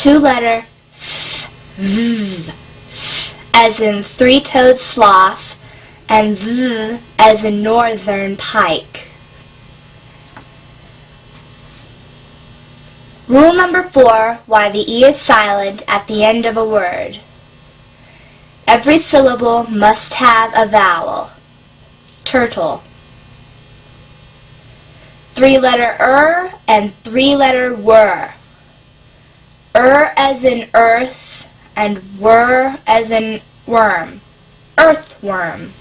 Two-letter v, as in three-toed sloth, and z as in northern pike. Rule number 4, why the E is silent at the end of a word. Every syllable must have a vowel. Turtle. Three-letter and three-letter were. As in earth and were as in worm. Earthworm.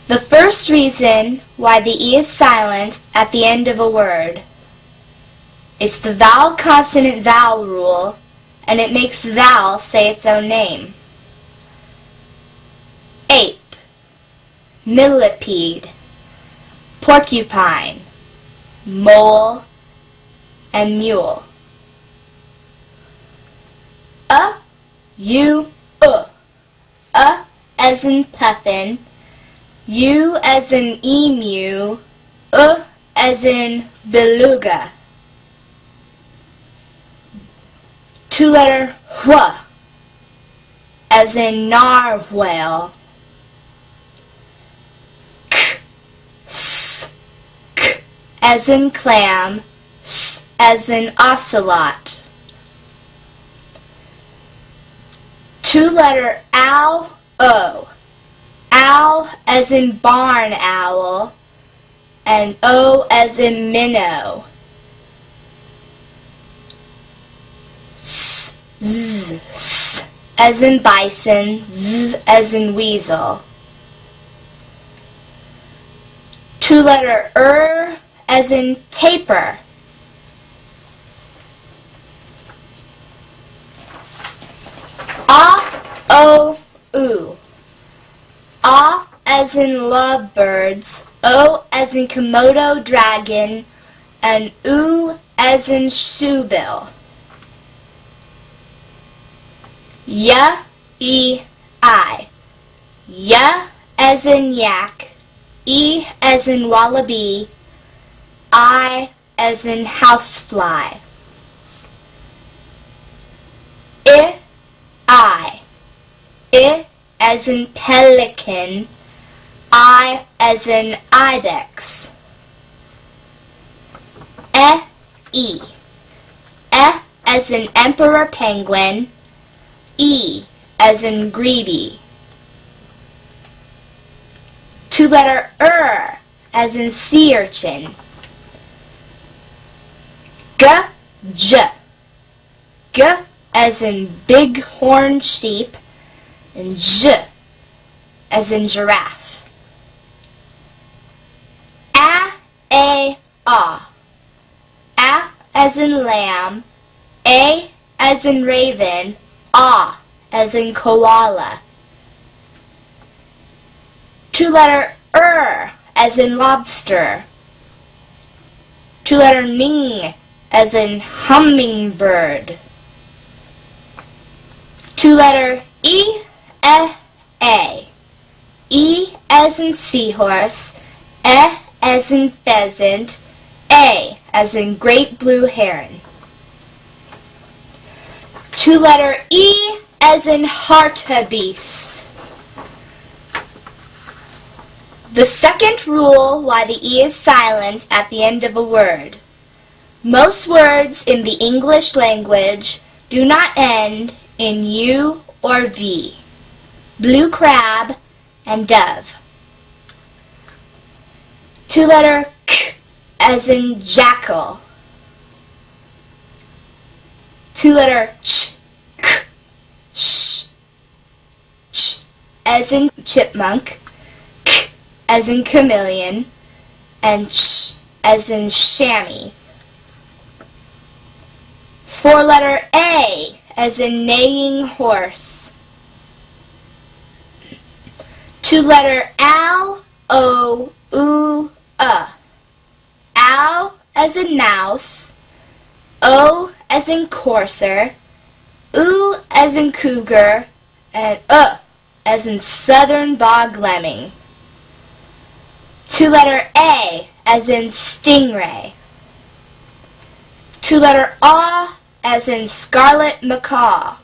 The first reason why the E is silent at the end of a word is the vowel-consonant-vowel rule, and it makes the vowel say its own name. Ape, millipede, porcupine, mole, and mule. As in puffin, U as in emu, as in beluga. Two-letter wh, as in narwhal. K, as in clam, s as in ocelot. Two-letter owl, o. Owl as in barn owl, and o as in minnow. Z, as in bison, z as in weasel. Two-letter as in taper. U. As in lovebirds, O as in Komodo dragon, and U as in shoebill. I. Ya as in yak, E as in wallaby, I as in housefly. I as in pelican, I as in ibex. E as in emperor penguin, E as in greeby. Two-letter as in sea urchin. G as in big-horn sheep, and J as in giraffe. A as in lamb, A as in raven, as in koala. Two-letter as in lobster. Two-letter ning as in hummingbird. Two-letter E as in seahorse, as in pheasant, A as in great blue heron. Two-letter E as in hartebeest. The second rule why the E is silent at the end of a word. Most words in the English language do not end in U or V. Blue crab and dove. Two-letter K as in jackal. Two-letter Ch, K, Sh, Ch as in chipmunk, K as in chameleon, and Ch as in chamois. Four-letter A as in neighing horse. Two-letter owl, O, U, Owl as in mouse, O as in courser, U as in cougar, and as in southern bog lemming. Two-letter A as in stingray. Two-letter as in scarlet macaw.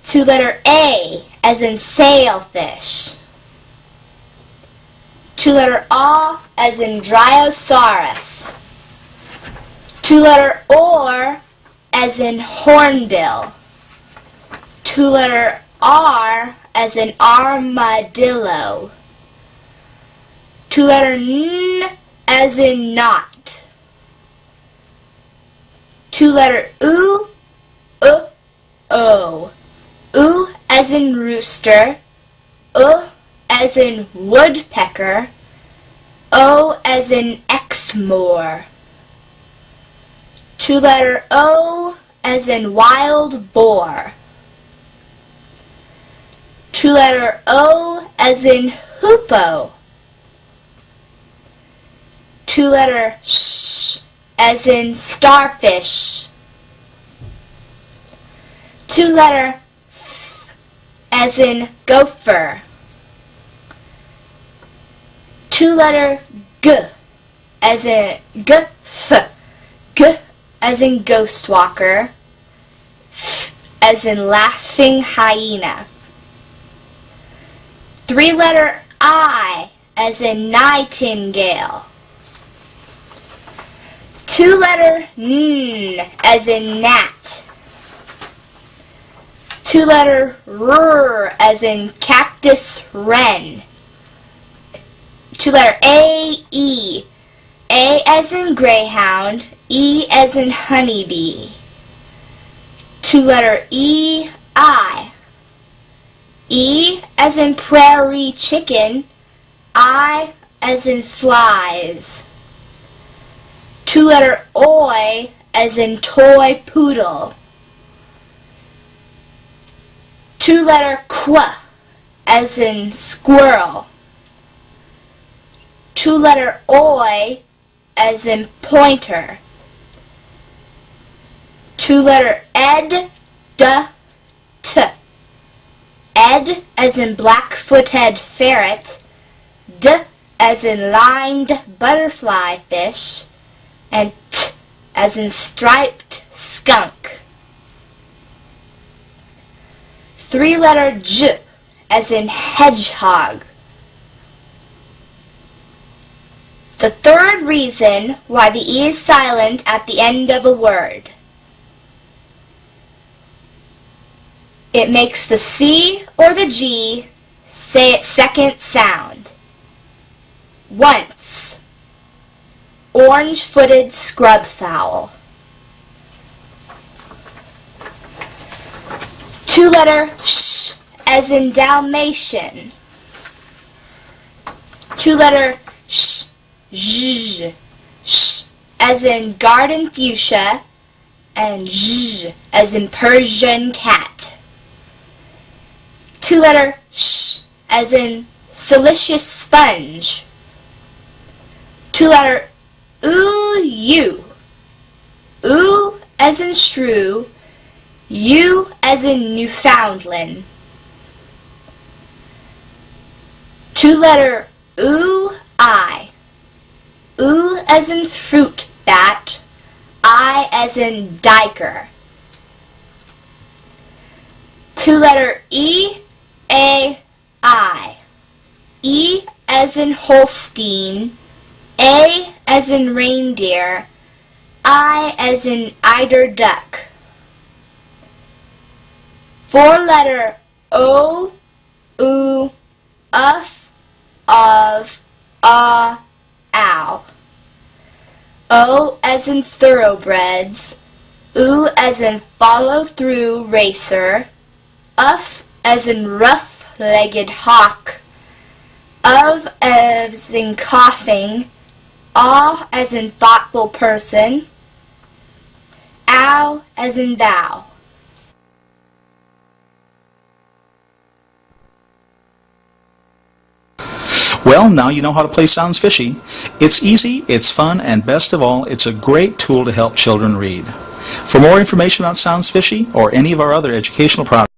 Two-letter A as in sailfish. Two-letter A as in Dryosaurus. Two-letter OR as in hornbill. Two-letter R as in armadillo. Two-letter N as in knot. Two-letter O. U as in rooster. As in woodpecker. O as in exmoor. Two-letter O as in wild boar. Two-letter O as in hoopoe. Two-letter sh as in starfish. Two-letter th as in gopher. Two-letter g as in g as in ghost walker. F as in laughing hyena. Three-letter I as in nightingale. Two-letter N as in gnat. Two-letter R as in cactus wren. Two-letter A as in greyhound, E as in honeybee. Two-letter E as in prairie chicken, I as in flies. Two-letter OI as in toy poodle. Two-letter Qu as in squirrel. Two-letter OI as in pointer. Two-letter ed, t. Ed as in black-footed ferret. D as in lined butterfly fish. And t as in striped skunk. Three-letter J as in hedgehog. The third reason why the E is silent at the end of a word. It makes the C or the G say its second sound. Once. Orange-footed scrub fowl. Two-letter sh as in Dalmatian. Two-letter sh, zh, sh as in garden fuchsia, and zh as in Persian cat. Two-letter sh as in silicious sponge. Two-letter U as in shrew, U as in Newfoundland. Two-letter I as in fruit bat, I as in diker. Two-letter E as in Holstein, A as in reindeer, I as in eider duck. Four-letter O, of, ow. O as in thoroughbreds, U as in follow-through racer, as in rough-legged hawk, of as in coughing, aw as in thoughtful person, ow as in bow. Well, now you know how to play Sounds Fishy. It's easy, it's fun, and best of all, it's a great tool to help children read. For more information on Sounds Fishy or any of our other educational products,